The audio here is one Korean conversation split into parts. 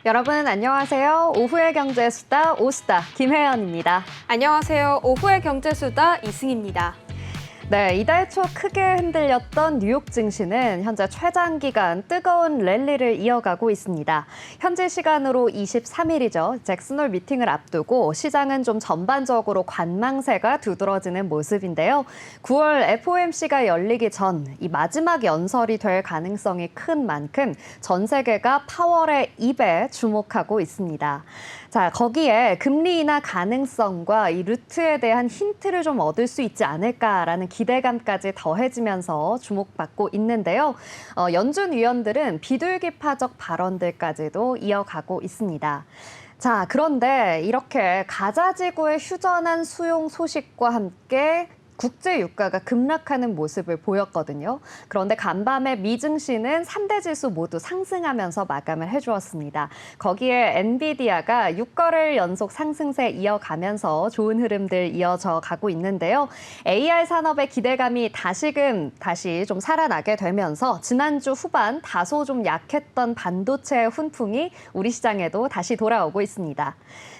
여러분 안녕하세요. 오후의 경제수다 오수다 김혜연입니다. 안녕하세요. 오후의 경제수다 이승입니다. 네, 이달 초 크게 흔들렸던 뉴욕 증시는 현재 최장기간 뜨거운 랠리를 이어가고 있습니다. 현재 시간으로 23일이죠. 잭슨홀 미팅을 앞두고 시장은 좀 전반적으로 관망세가 두드러지는 모습인데요. 9월 FOMC가 열리기 전 이 마지막 연설이 될 가능성이 큰 만큼 전 세계가 파월의 입에 주목하고 있습니다. 자, 거기에 금리 인하 가능성과 이 루트에 대한 힌트를 좀 얻을 수 있지 않을까라는 기대감까지 더해지면서 주목받고 있는데요. 연준 위원들은 비둘기파적 발언들까지도 이어가고 있습니다. 자, 그런데 이렇게 가자지구의 휴전한 수용 소식과 함께 국제 유가가 급락하는 모습을 보였거든요. 그런데 간밤에 미 증시는 3대 지수 모두 상승하면서 마감을 해주었습니다. 거기에 엔비디아가 6거래일 연속 상승세 이어가면서 좋은 흐름들 이어져 가고 있는데요. AR 산업의 기대감이 다시 좀 살아나게 되면서 지난주 후반 다소 좀 약했던 반도체의 훈풍이 우리 시장에도 다시 돌아오고 있습니다.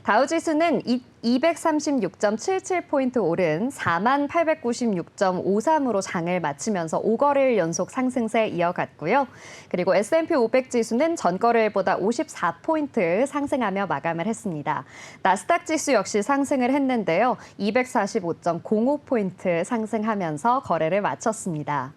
다우지수는 236.77포인트 오른 4896.53으로 장을 마치면서 5거래일 연속 상승세 이어갔고요. 그리고 S&P 500 지수는 전거래일보다 54포인트 상승하며 마감을 했습니다. 나스닥 지수 역시 상승을 했는데요. 245.05포인트 상승하면서 거래를 마쳤습니다.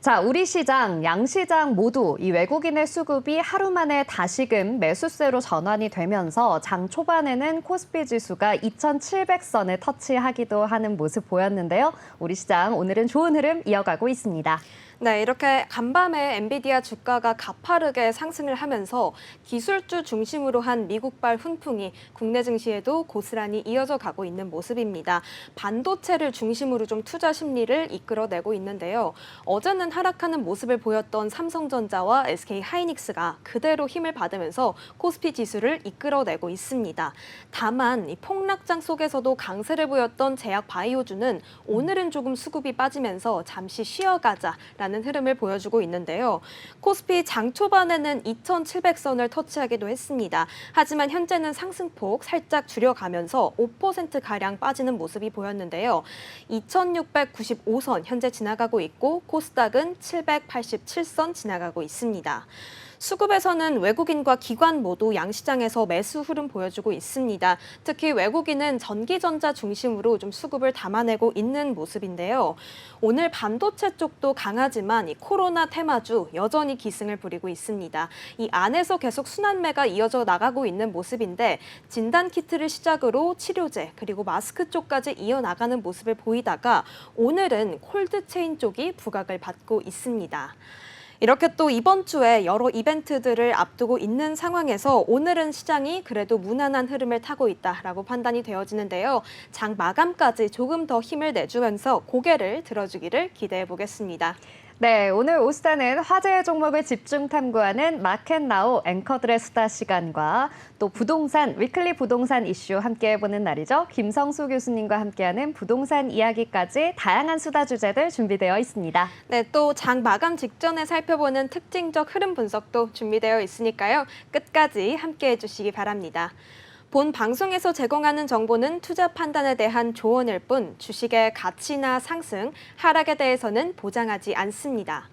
자, 우리 시장, 양시장 모두 이 외국인의 수급이 하루 만에 다시금 매수세로 전환이 되면서 장 초반에는 코스피 지수가 2,700선을 터치하기도 하는 모습 보였는데요. 우리 시장 오늘은 좋은 흐름 이어가고 있습니다. 네, 이렇게 간밤에 엔비디아 주가가 가파르게 상승을 하면서 기술주 중심으로 한 미국발 훈풍이 국내 증시에도 고스란히 이어져 가고 있는 모습입니다. 반도체를 중심으로 좀 투자 심리를 이끌어내고 있는데요. 어제는 하락하는 모습을 보였던 삼성전자와 SK하이닉스가 그대로 힘을 받으면서 코스피 지수를 이끌어내고 있습니다. 다만 이 폭락장 속에서도 강세를 보였던 제약 바이오주는 오늘은 조금 수급이 빠지면서 잠시 쉬어가자라는 흐름을 보여주고 있는데요. 코스피 장 초반에는 2,700선을 터치하기도 했습니다. 하지만 현재는 상승폭 살짝 줄여가면서 5%가량 빠지는 모습이 보였는데요. 2,695선 현재 지나가고 있고 코스닥은 787선 지나가고 있습니다. 수급에서는 외국인과 기관 모두 양시장에서 매수 흐름 보여주고 있습니다. 특히 외국인은 전기전자 중심으로 좀 수급을 담아내고 있는 모습인데요. 오늘 반도체 쪽도 강하지만 이 코로나 테마주 여전히 기승을 부리고 있습니다. 이 안에서 계속 순환매가 이어져 나가고 있는 모습인데 진단키트를 시작으로 치료제 그리고 마스크 쪽까지 이어나가는 모습을 보이다가 오늘은 콜드체인 쪽이 부각을 받고 있습니다. 이렇게 또 이번 주에 여러 이벤트들을 앞두고 있는 상황에서 오늘은 시장이 그래도 무난한 흐름을 타고 있다라고 판단이 되어지는데요. 장 마감까지 조금 더 힘을 내주면서 고개를 들어주기를 기대해 보겠습니다. 네, 오늘 오수다는 화제의 종목을 집중 탐구하는 마켓나우 앵커들의 수다 시간과 또 부동산, 위클리 부동산 이슈 함께 해보는 날이죠. 김성수 교수님과 함께하는 부동산 이야기까지 다양한 수다 주제들 준비되어 있습니다. 네, 또 장 마감 직전에 살펴보는 특징적 흐름 분석도 준비되어 있으니까요. 끝까지 함께해 주시기 바랍니다. 본 방송에서 제공하는 정보는 투자 판단에 대한 조언일 뿐 주식의 가치나 상승, 하락에 대해서는 보장하지 않습니다.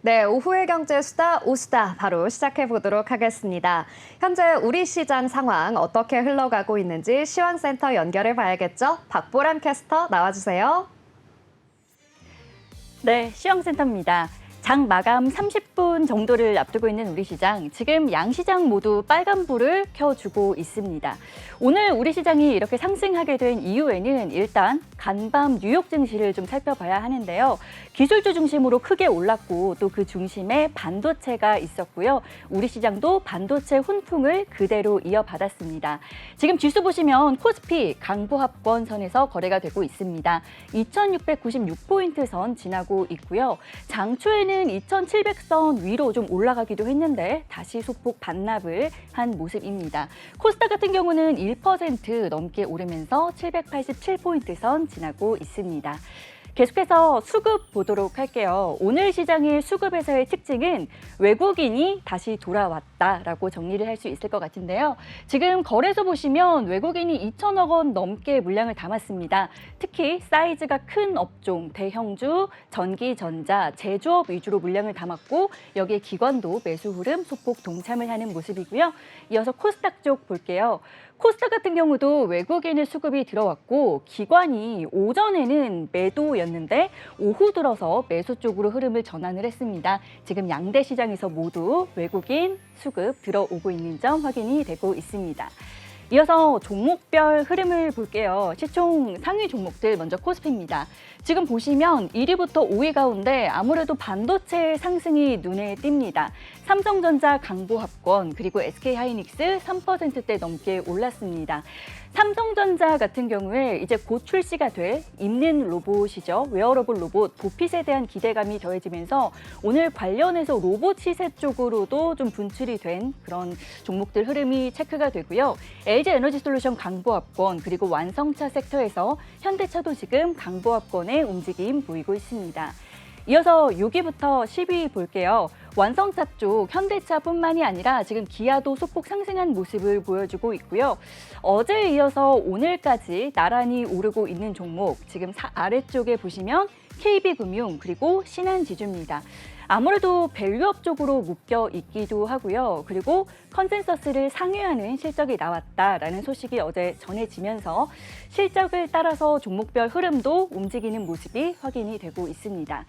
네, 오후의 경제수다 오수다 바로 시작해 보도록 하겠습니다. 현재 우리 시장 상황 어떻게 흘러가고 있는지 시황센터 연결해 봐야겠죠? 박보람 캐스터 나와주세요. 네, 시황센터입니다. 장 마감 30분 정도를 앞두고 있는 우리 시장, 지금 양시장 모두 빨간불을 켜주고 있습니다. 오늘 우리 시장이 이렇게 상승하게 된 이유에는 일단 간밤 뉴욕 증시를 좀 살펴봐야 하는데요. 기술주 중심으로 크게 올랐고 또 그 중심에 반도체가 있었고요. 우리 시장도 반도체 훈풍을 그대로 이어받았습니다. 지금 지수 보시면 코스피 강보합권선에서 거래가 되고 있습니다. 2,696포인트 선 지나고 있고요. 장초에는 2,700선 위로 좀 올라가기도 했는데 다시 소폭 반납을 한 모습입니다. 코스닥 같은 경우는 1% 넘게 오르면서 787포인트 선 지나고 있습니다. 계속해서 수급 보도록 할게요. 오늘 시장의 수급에서의 특징은 외국인이 다시 돌아왔다라고 정리를 할 수 있을 것 같은데요. 지금 거래소 보시면 외국인이 2천억 원 넘게 물량을 담았습니다. 특히 사이즈가 큰 업종, 대형주, 전기, 전자, 제조업 위주로 물량을 담았고 여기에 기관도 매수 흐름 소폭 동참을 하는 모습이고요. 이어서 코스닥 쪽 볼게요. 코스닥 같은 경우도 외국인의 수급이 들어왔고 기관이 오전에는 매도였는데 오후 들어서 매수 쪽으로 흐름을 전환을 했습니다. 지금 양대 시장에서 모두 외국인 수급 들어오고 있는 점 확인이 되고 있습니다. 이어서 종목별 흐름을 볼게요. 시총 상위 종목들 먼저 코스피입니다. 지금 보시면 1위부터 5위 가운데 아무래도 반도체 상승이 눈에 띕니다. 삼성전자 강보합권 그리고 SK하이닉스 3%대 넘게 올랐습니다. 삼성전자 같은 경우에 이제 곧 출시가 될 입는 로봇이죠. 웨어러블 로봇 보핏에 대한 기대감이 더해지면서 오늘 관련해서 로봇 시세 쪽으로도 좀 분출이 된 그런 종목들 흐름이 체크가 되고요. LG에너지솔루션 강보합권 그리고 완성차 섹터에서 현대차도 지금 강보합권의 움직임 보이고 있습니다. 이어서 6위부터 10위 볼게요. 완성차 쪽 현대차뿐만이 아니라 지금 기아도 소폭 상승한 모습을 보여주고 있고요. 어제에 이어서 오늘까지 나란히 오르고 있는 종목 지금 아래쪽에 보시면 KB금융 그리고 신한지주입니다. 아무래도 밸류업 쪽으로 묶여 있기도 하고요. 그리고 컨센서스를 상회하는 실적이 나왔다라는 소식이 어제 전해지면서 실적을 따라서 종목별 흐름도 움직이는 모습이 확인이 되고 있습니다.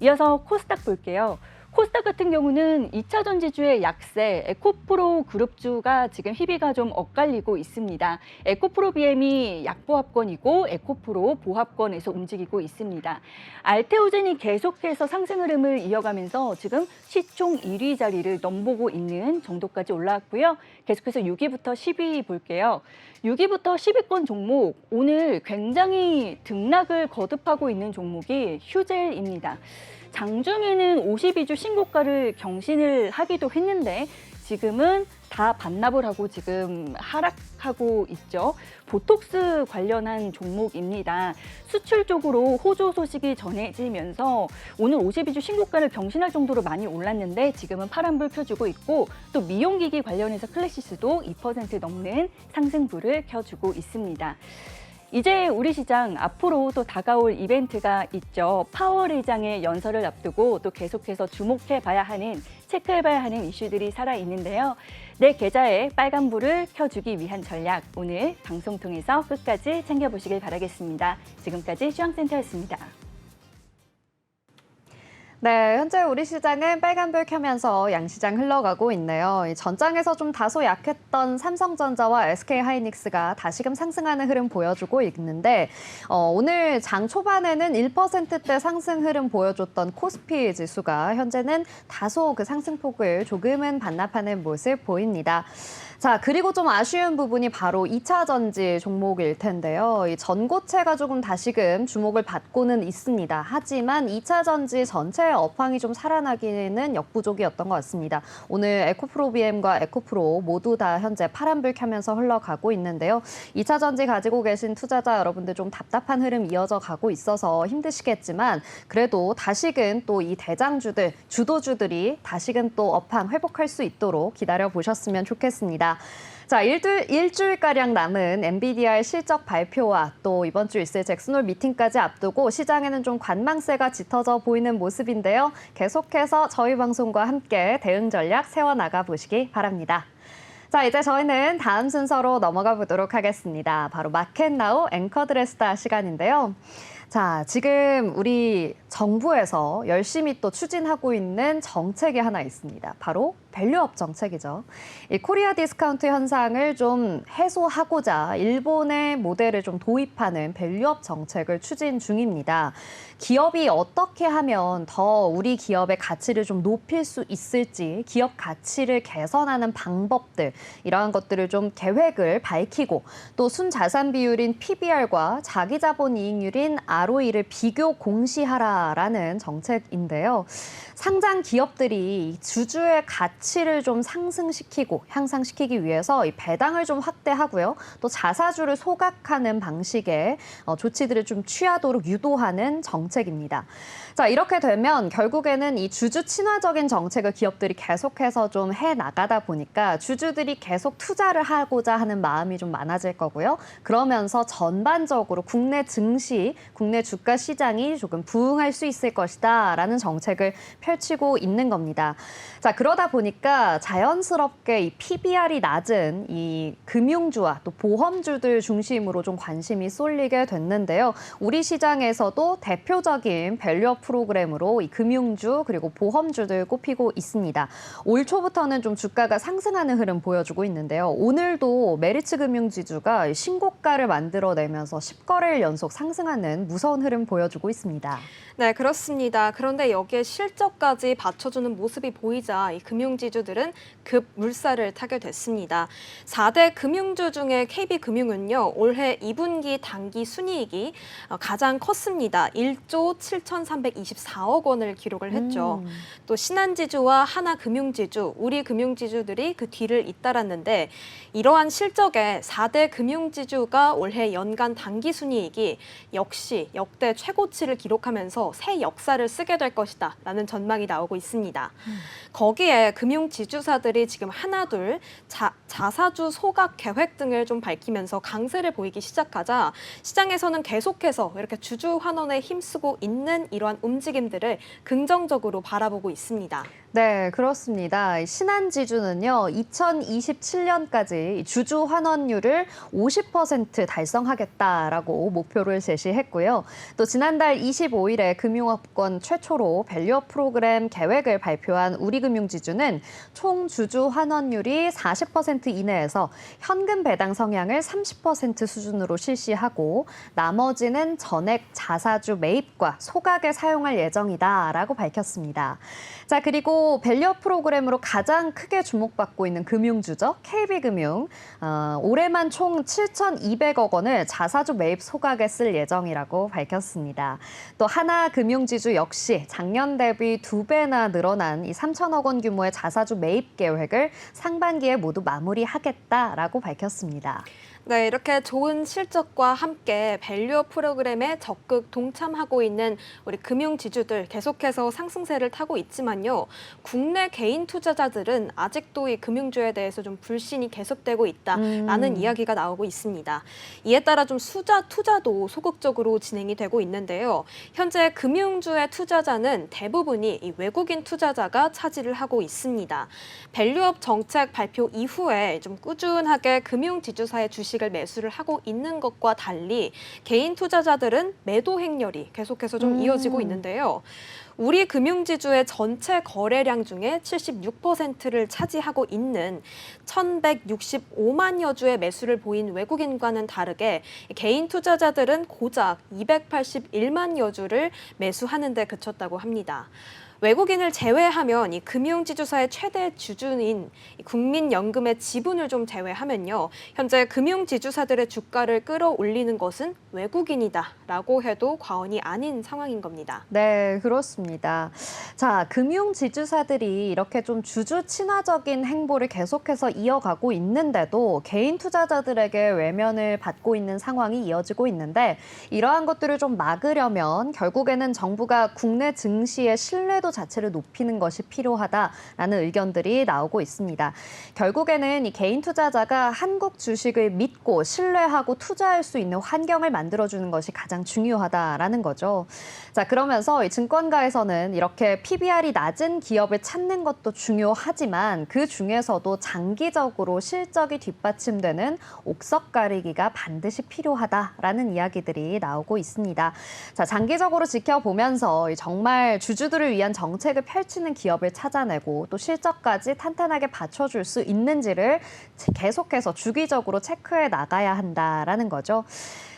이어서 코스닥 볼게요. 코스닥 같은 경우는 2차 전지주의 약세, 에코프로 그룹주가 지금 희비가 좀 엇갈리고 있습니다. 에코프로 BM이 약보합권이고 에코프로 보합권에서 움직이고 있습니다. 알테오젠이 계속해서 상승 흐름을 이어가면서 지금 시총 1위 자리를 넘보고 있는 정도까지 올라왔고요. 계속해서 6위부터 10위 볼게요. 6위부터 10위권 종목, 오늘 굉장히 등락을 거듭하고 있는 종목이 휴젤입니다. 장중에는 52주 신고가를 경신을 하기도 했는데 지금은 다 반납을 하고 지금 하락하고 있죠. 보톡스 관련한 종목입니다. 수출 쪽으로 호조 소식이 전해지면서 오늘 52주 신고가를 경신할 정도로 많이 올랐는데 지금은 파란불 켜주고 있고 또 미용기기 관련해서 클래시스도 2% 넘는 상승불을 켜주고 있습니다. 이제 우리 시장 앞으로 또 다가올 이벤트가 있죠. 파월 의장의 연설을 앞두고 또 계속해서 주목해봐야 하는, 체크해봐야 하는 이슈들이 살아있는데요. 내 계좌에 빨간불을 켜주기 위한 전략, 오늘 방송 통해서 끝까지 챙겨보시길 바라겠습니다. 지금까지 시황센터였습니다. 네, 현재 우리 시장은 빨간불 켜면서 양시장 흘러가고 있네요. 이 전장에서 좀 다소 약했던 삼성전자와 SK하이닉스가 다시금 상승하는 흐름 보여주고 있는데 오늘 장 초반에는 1%대 상승 흐름 보여줬던 코스피 지수가 현재는 다소 그 상승폭을 조금은 반납하는 모습 보입니다. 자, 그리고 좀 아쉬운 부분이 바로 2차 전지 종목일 텐데요. 이 전고체가 조금 다시금 주목을 받고는 있습니다. 하지만 2차 전지 전체 업황이 좀 살아나기는 역부족이었던 것 같습니다. 오늘 에코프로비엠과 에코프로 모두 다 현재 파란불 켜면서 흘러가고 있는데요. 2차 전지 가지고 계신 투자자 여러분들 좀 답답한 흐름 이어져 가고 있어서 힘드시겠지만 그래도 다시금 또 이 대장주들, 주도주들이 다시금 또 업황 회복할 수 있도록 기다려 보셨으면 좋겠습니다. 자, 일주일가량 남은 엔비디아의 실적 발표와 또 이번 주 있을 잭슨홀 미팅까지 앞두고 시장에는 좀 관망세가 짙어져 보이는 모습인데요. 계속해서 저희 방송과 함께 대응 전략 세워나가 보시기 바랍니다. 자, 이제 저희는 다음 순서로 넘어가 보도록 하겠습니다. 바로 마켓나우 앵커드레스다 시간인데요. 자, 지금 우리 정부에서 열심히 또 추진하고 있는 정책이 하나 있습니다. 바로 밸류업 정책이죠. 이 코리아 디스카운트 현상을 좀 해소하고자 일본의 모델을 좀 도입하는 밸류업 정책을 추진 중입니다. 기업이 어떻게 하면 더 우리 기업의 가치를 좀 높일 수 있을지, 기업 가치를 개선하는 방법들, 이러한 것들을 좀 계획을 밝히고 또 순자산 비율인 PBR과 자기자본 이익률인 ROE를 비교 공시하라 하겠다라는 정책인데요. 상장 기업들이 주주의 가치를 좀 상승시키고 향상시키기 위해서 이 배당을 좀 확대하고요. 또 자사주를 소각하는 방식의 조치들을 좀 취하도록 유도하는 정책입니다. 자, 이렇게 되면 결국에는 이 주주 친화적인 정책을 기업들이 계속해서 좀 해 나가다 보니까 주주들이 계속 투자를 하고자 하는 마음이 좀 많아질 거고요. 그러면서 전반적으로 국내 증시, 국내 주가 시장이 조금 부흥할 수 있을 것이다라는 정책을 펼치고 있는 겁니다. 자, 그러다 보니까 자연스럽게 이 PBR이 낮은 이 금융주와 또 보험주들 중심으로 좀 관심이 쏠리게 됐는데요. 우리 시장에서도 대표적인 밸류업 프로그램으로 이 금융주 그리고 보험주들 꼽히고 있습니다. 올 초부터는 좀 주가가 상승하는 흐름 보여주고 있는데요. 오늘도 메리츠 금융지주가 신고가를 만들어내면서 10거래일 연속 상승하는 무서운 흐름 보여주고 있습니다. 네, 그렇습니다. 그런데 여기에 실적까지 받쳐주는 모습이 보이자 이 금융지주들은 급 물살을 타게 됐습니다. 4대 금융주 중에 KB금융은요, 올해 2분기 당기 순이익이 가장 컸습니다. 1조 7,324억 원을 기록을 했죠. 또 신한지주와 하나금융지주, 우리금융지주들이 그 뒤를 잇따랐는데 이러한 실적에 4대 금융지주가 올해 연간 당기 순이익이 역시 역대 최고치를 기록하면서 새 역사를 쓰게 될 것이다 라는 전망이 나오고 있습니다. 거기에 금융지주사들이 지금 하나둘 자사주 소각 계획 등을 좀 밝히면서 강세를 보이기 시작하자 시장에서는 계속해서 이렇게 주주 환원에 힘쓰고 있는 이러한 움직임들을 긍정적으로 바라보고 있습니다. 네, 그렇습니다. 신한지주는요, 2027년까지 주주 환원율을 50% 달성하겠다라고 목표를 제시했고요. 또 지난달 25일에 금융업권 최초로 밸류업 프로그램 계획을 발표한 우리금융지주는 총 주주 환원율이 40% 이내에서 현금 배당 성향을 30% 수준으로 실시하고 나머지는 전액 자사주 매입과 소각에 사용할 예정이다라고 밝혔습니다. 자, 그리고 밸류업 프로그램으로 가장 크게 주목받고 있는 금융주죠. KB금융. 올해만 총 7,200억 원을 자사주 매입 소각에 쓸 예정이라고 밝혔습니다. 또 하나금융지주 역시 작년 대비 2배나 늘어난 이 3천억 원 규모의 자사주 매입 계획을 상반기에 모두 마무리하겠다라고 밝혔습니다. 네, 이렇게 좋은 실적과 함께 밸류업 프로그램에 적극 동참하고 있는 우리 금융지주들 계속해서 상승세를 타고 있지만요. 국내 개인 투자자들은 아직도 이 금융주에 대해서 좀 불신이 계속되고 있다라는 이야기가 나오고 있습니다. 이에 따라 좀 수자 투자도 소극적으로 진행이 되고 있는데요. 현재 금융주의 투자자는 대부분이 이 외국인 투자자가 차지를 하고 있습니다. 밸류업 정책 발표 이후에 좀 꾸준하게 금융지주사의 주식을 매수를 하고 있는 것과 달리 개인 투자자들은 매도 행렬이 계속해서 좀 이어지고 있는데요. 우리 금융지주의 전체 거래량 중에 76%를 차지하고 있는 1,165만여 주의 매수를 보인 외국인과는 다르게 개인 투자자들은 고작 281만여 주를 매수하는 데 그쳤다고 합니다. 외국인을 제외하면 이 금융지주사의 최대 주주인 국민연금의 지분을 좀 제외하면요. 현재 금융지주사들의 주가를 끌어올리는 것은 외국인이다라고 해도 과언이 아닌 상황인 겁니다. 네, 그렇습니다. 자, 금융지주사들이 이렇게 좀 주주 친화적인 행보를 계속해서 이어가고 있는데도 개인 투자자들에게 외면을 받고 있는 상황이 이어지고 있는데 이러한 것들을 좀 막으려면 결국에는 정부가 국내 증시의 신뢰도 자체를 높이는 것이 필요하다라는 의견들이 나오고 있습니다. 결국에는 이 개인 투자자가 한국 주식을 믿고 신뢰하고 투자할 수 있는 환경을 만들어주는 것이 가장 중요하다라는 거죠. 자, 그러면서 이 증권가에서는 이렇게 PBR이 낮은 기업을 찾는 것도 중요하지만 그 중에서도 장기적으로 실적이 뒷받침되는 옥석 가리기가 반드시 필요하다라는 이야기들이 나오고 있습니다. 자, 장기적으로 지켜보면서 정말 주주들을 위한 정책을 펼치는 기업을 찾아내고 또 실적까지 탄탄하게 받쳐줄 수 있는지를 계속해서 주기적으로 체크해 나가야 한다라는 거죠.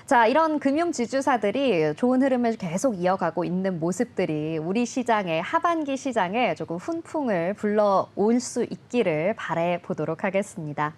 자, 이런 금융지주사들이 좋은 흐름을 계속 이어가고 있는 모습들이 우리 시장의 하반기 시장에 조금 훈풍을 불러올 수 있기를 바라보도록 하겠습니다.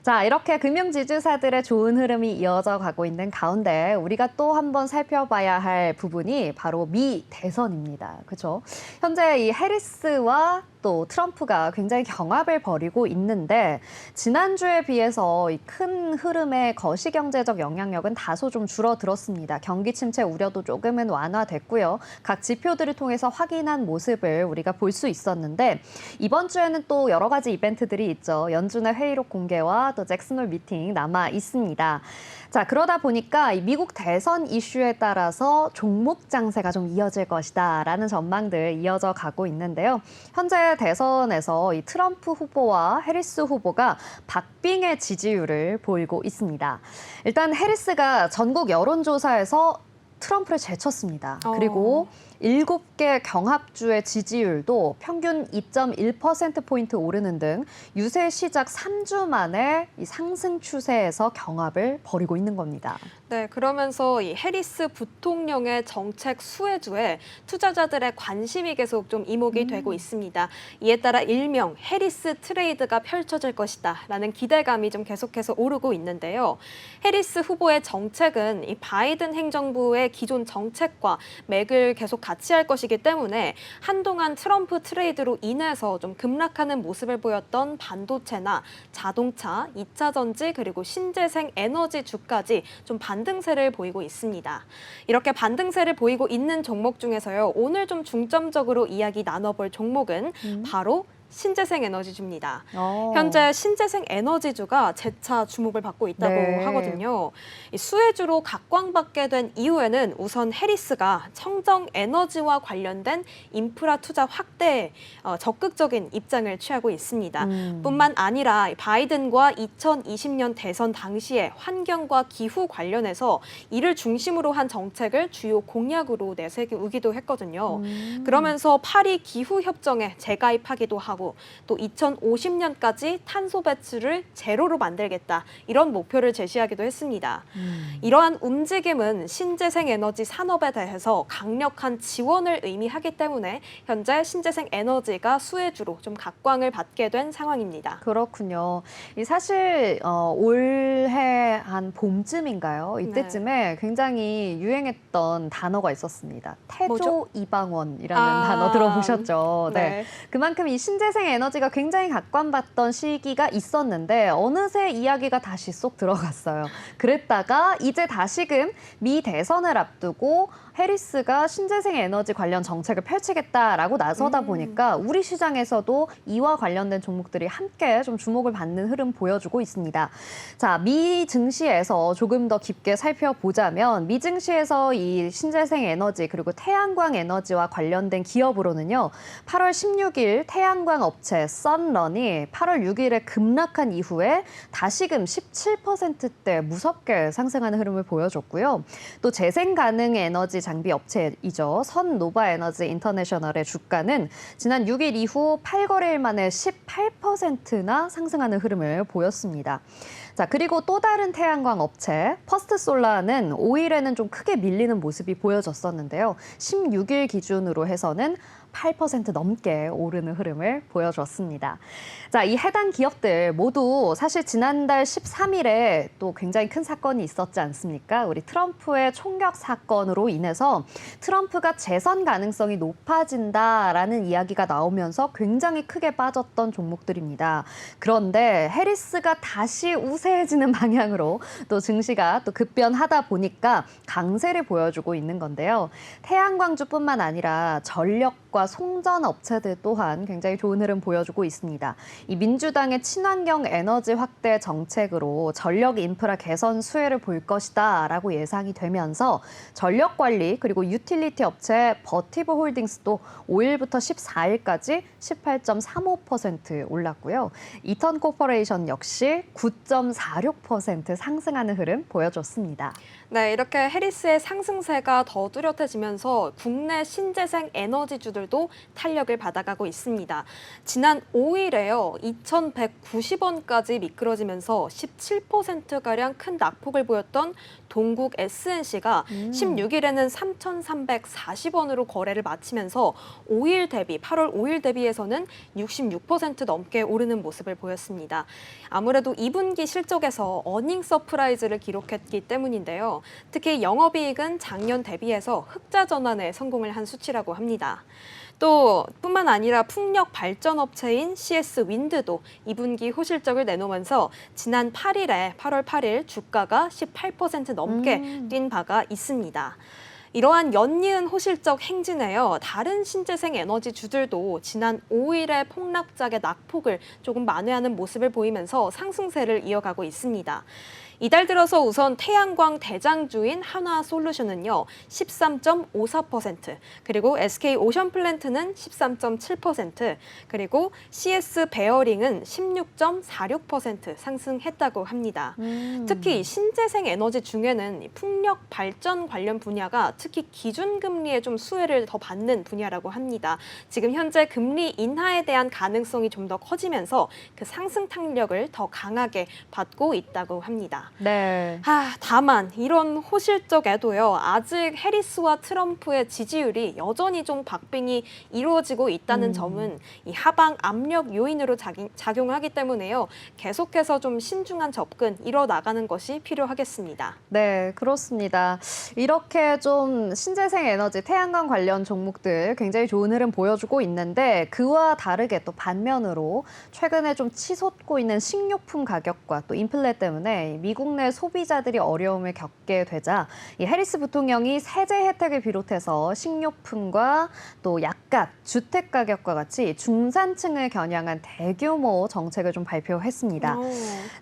자, 이렇게 금융지주사들의 좋은 흐름이 이어져 가고 있는 가운데 우리가 또 한번 살펴봐야 할 부분이 바로 미 대선입니다. 그렇죠? 현재 이 해리스와 또 트럼프가 굉장히 경합을 벌이고 있는데 지난주에 비해서 이 큰 흐름의 거시경제적 영향력은 다소 좀 줄어들었습니다. 경기 침체 우려도 조금은 완화됐고요. 각 지표들을 통해서 확인한 모습을 우리가 볼 수 있었는데 이번 주에는 또 여러 가지 이벤트들이 있죠. 연준의 회의록 공개와 또 잭슨홀 미팅 남아 있습니다. 자, 그러다 보니까 이 미국 대선 이슈에 따라서 종목 장세가 좀 이어질 것이다라는 전망들 이어져 가고 있는데요. 현재 대선에서 이 트럼프 후보와 해리스 후보가 박빙의 지지율을 보이고 있습니다. 일단 해리스가 전국 여론조사에서 트럼프를 제쳤습니다. 그리고 7개 경합주의 지지율도 평균 2.1%포인트 오르는 등 유세 시작 3주 만에 이 상승 추세에서 경합을 벌이고 있는 겁니다. 네, 그러면서 이 해리스 부통령의 정책 수혜주에 투자자들의 관심이 계속 좀 이목이 되고 있습니다. 이에 따라 일명 해리스 트레이드가 펼쳐질 것이다라는 기대감이 좀 계속해서 오르고 있는데요. 해리스 후보의 정책은 이 바이든 행정부의 기존 정책과 맥을 계속 같이 할 것이기 때문에 한동안 트럼프 트레이드로 인해서 좀 급락하는 모습을 보였던 반도체나 자동차, 2차 전지 그리고 신재생 에너지 주까지 좀 반등세를 보이고 있습니다. 이렇게 반등세를 보이고 있는 종목 중에서요. 오늘 좀 중점적으로 이야기 나눠볼 종목은 바로 신재생 에너지주입니다. 현재 신재생 에너지주가 재차 주목을 받고 있다고 네. 하거든요. 이 수혜주로 각광받게 된 이후에는 우선 해리스가 청정 에너지와 관련된 인프라 투자 확대에 적극적인 입장을 취하고 있습니다. 뿐만 아니라 바이든과 2020년 대선 당시에 환경과 기후 관련해서 이를 중심으로 한 정책을 주요 공약으로 내세우기도 했거든요. 그러면서 파리 기후협정에 재가입하기도 하고 또 2050년까지 탄소 배출을 제로로 만들겠다 이런 목표를 제시하기도 했습니다. 이러한 움직임은 신재생 에너지 산업에 대해서 강력한 지원을 의미하기 때문에 현재 신재생 에너지가 수혜주로 좀 각광을 받게 된 상황입니다. 그렇군요. 이 사실 올해 한 봄쯤인가요? 이때쯤에 굉장히 유행했던 단어가 있었습니다. 태조 뭐죠? 이방원이라는 단어 들어보셨죠? 네. 그만큼 이 신재생 에너지가 굉장히 각광받던 시기가 있었는데 어느새 이야기가 다시 쏙 들어갔어요. 그랬다가 이제 다시금 미 대선을 앞두고 해리스가 신재생 에너지 관련 정책을 펼치겠다라고 나서다 보니까 우리 시장에서도 이와 관련된 종목들이 함께 좀 주목을 받는 흐름 보여주고 있습니다. 자, 미 증시에서 조금 더 깊게 살펴보자면 미 증시에서 이 신재생 에너지 그리고 태양광 에너지와 관련된 기업으로는요. 8월 16일 태양광 업체 선런이 8월 6일에 급락한 이후에 다시금 17%대 무섭게 상승하는 흐름을 보여줬고요. 또 재생 가능 에너지 장비 업체이죠. 선노바에너지 인터내셔널의 주가는 지난 6일 이후 8거래일 만에 18%나 상승하는 흐름을 보였습니다. 자, 그리고 또 다른 태양광 업체 퍼스트솔라는 5일에는 좀 크게 밀리는 모습이 보여졌었는데요. 16일 기준으로 해서는 8% 넘게 오르는 흐름을 보여줬습니다. 자, 이 해당 기업들 모두 사실 지난달 13일에 또 굉장히 큰 사건이 있었지 않습니까? 우리 트럼프의 총격 사건으로 인해서 트럼프가 재선 가능성이 높아진다라는 이야기가 나오면서 굉장히 크게 빠졌던 종목들입니다. 그런데 해리스가 다시 우세해지는 방향으로 또 증시가 또 급변하다 보니까 강세를 보여주고 있는 건데요. 태양광주뿐만 아니라 전력과 송전 업체들 또한 굉장히 좋은 흐름 보여주고 있습니다. 이 민주당의 친환경 에너지 확대 정책으로 전력 인프라 개선 수혜를 볼 것이다라고 예상이 되면서 전력 관리 그리고 유틸리티 업체 버티브 홀딩스도 5일부터 14일까지 18.35% 올랐고요. 이턴 코퍼레이션 역시 9.46% 상승하는 흐름 보여줬습니다. 네, 이렇게 해리스의 상승세가 더 뚜렷해지면서 국내 신재생 에너지주들도 증시에도 탄력을 받아가고 있습니다. 지난 5일에요. 2,190원까지 미끄러지면서 17%가량 큰 낙폭을 보였던 동국 SNC가 16일에는 3,340원으로 거래를 마치면서 8월 5일 대비해서는 66% 넘게 오르는 모습을 보였습니다. 아무래도 2분기 실적에서 어닝 서프라이즈를 기록했기 때문인데요. 특히 영업이익은 작년 대비해서 흑자 전환에 성공을 한 수치라고 합니다. 또 뿐만 아니라 풍력 발전 업체인 CS 윈드도 2분기 호실적을 내놓으면서 지난 8월 8일 주가가 18% 넘게 뛴 바가 있습니다. 이러한 연이은 호실적 행진에요. 다른 신재생 에너지 주들도 지난 5일의 폭락작의 낙폭을 조금 만회하는 모습을 보이면서 상승세를 이어가고 있습니다. 이달 들어서 우선 태양광 대장주인 한화솔루션은요 13.54%, 그리고 SK 오션플랜트는 13.7%, 그리고 CS 베어링은 16.46% 상승했다고 합니다. 특히 신재생 에너지 중에는 풍력 발전 관련 분야가 특히 기준금리에 좀 수혜를 더 받는 분야라고 합니다. 지금 현재 금리 인하에 대한 가능성이 좀 더 커지면서 그 상승 탄력을 더 강하게 받고 있다고 합니다. 네. 다만 이런 호실적에도요. 아직 해리스와 트럼프의 지지율이 여전히 좀 박빙이 이루어지고 있다는 점은 이 하방 압력 요인으로 작용하기 때문에요. 계속해서 좀 신중한 접근 이뤄나가는 것이 필요하겠습니다. 네, 그렇습니다. 이렇게 좀 신재생 에너지, 태양광 관련 종목들 굉장히 좋은 흐름 보여주고 있는데 그와 다르게 또 반면으로 최근에 좀 치솟고 있는 식료품 가격과 또 인플레 때문에 미국 내 소비자들이 어려움을 겪게 되자 이 해리스 부통령이 세제 혜택을 비롯해서 식료품과 또 약값, 주택 가격과 같이 중산층을 겨냥한 대규모 정책을 좀 발표했습니다.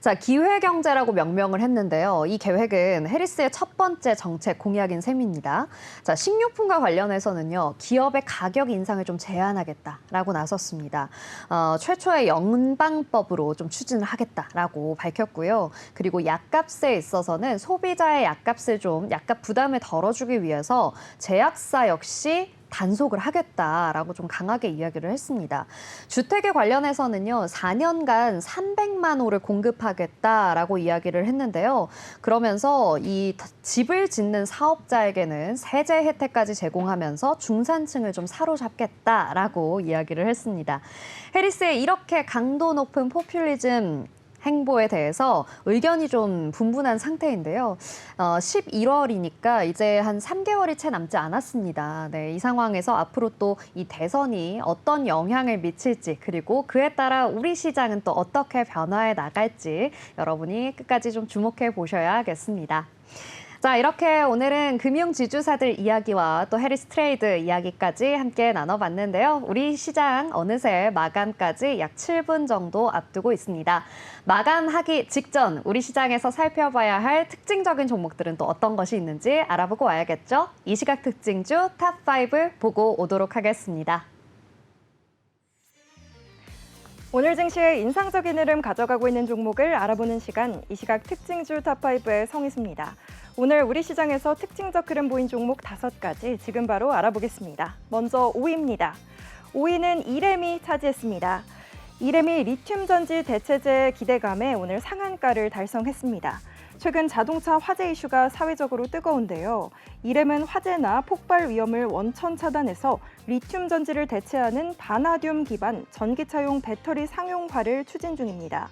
자, 기회 경제라고 명명을 했는데요. 이 계획은 해리스의 첫 번째 정책 공약인 셈입니다. 자, 식료품과 관련해서는요. 기업의 가격 인상을 좀 제한하겠다라고 나섰습니다. 최초의 연방법으로 좀 추진을 하겠다라고 밝혔고요. 그리고 약값에 있어서는 소비자의 약값 부담을 덜어주기 위해서 제약사 역시 단속을 하겠다라고 좀 강하게 이야기를 했습니다. 주택에 관련해서는요, 4년간 300만 호를 공급하겠다라고 이야기를 했는데요. 그러면서 이 집을 짓는 사업자에게는 세제 혜택까지 제공하면서 중산층을 좀 사로잡겠다라고 이야기를 했습니다. 해리스의 이렇게 강도 높은 포퓰리즘 행보에 대해서 의견이 좀 분분한 상태인데요. 11월이니까 이제 한 3개월이 채 남지 않았습니다. 네, 이 상황에서 앞으로 또 이 대선이 어떤 영향을 미칠지, 그리고 그에 따라 우리 시장은 또 어떻게 변화해 나갈지 여러분이 끝까지 좀 주목해 보셔야겠습니다. 자, 이렇게 오늘은 금융지주사들 이야기와 또 해리스 트레이드 이야기까지 함께 나눠봤는데요. 우리 시장 어느새 마감까지 약 7분 정도 앞두고 있습니다. 마감하기 직전 우리 시장에서 살펴봐야 할 특징적인 종목들은 또 어떤 것이 있는지 알아보고 와야겠죠? 이 시각 특징주 탑5 보고 오도록 하겠습니다. 오늘 증시에 인상적인 흐름 가져가고 있는 종목을 알아보는 시간, 이 시각 특징주 탑5의 성희수입니다. 오늘 우리 시장에서 특징적 흐름 보인 종목 5가지 지금 바로 알아보겠습니다. 먼저 5위입니다. 5위는 이레미 차지했습니다. 이레미 리튬 전지 대체제 기대감에 오늘 상한가를 달성했습니다. 최근 자동차 화재 이슈가 사회적으로 뜨거운데요. 이렘은 화재나 폭발 위험을 원천 차단해서 리튬 전지를 대체하는 바나듐 기반 전기차용 배터리 상용화를 추진 중입니다.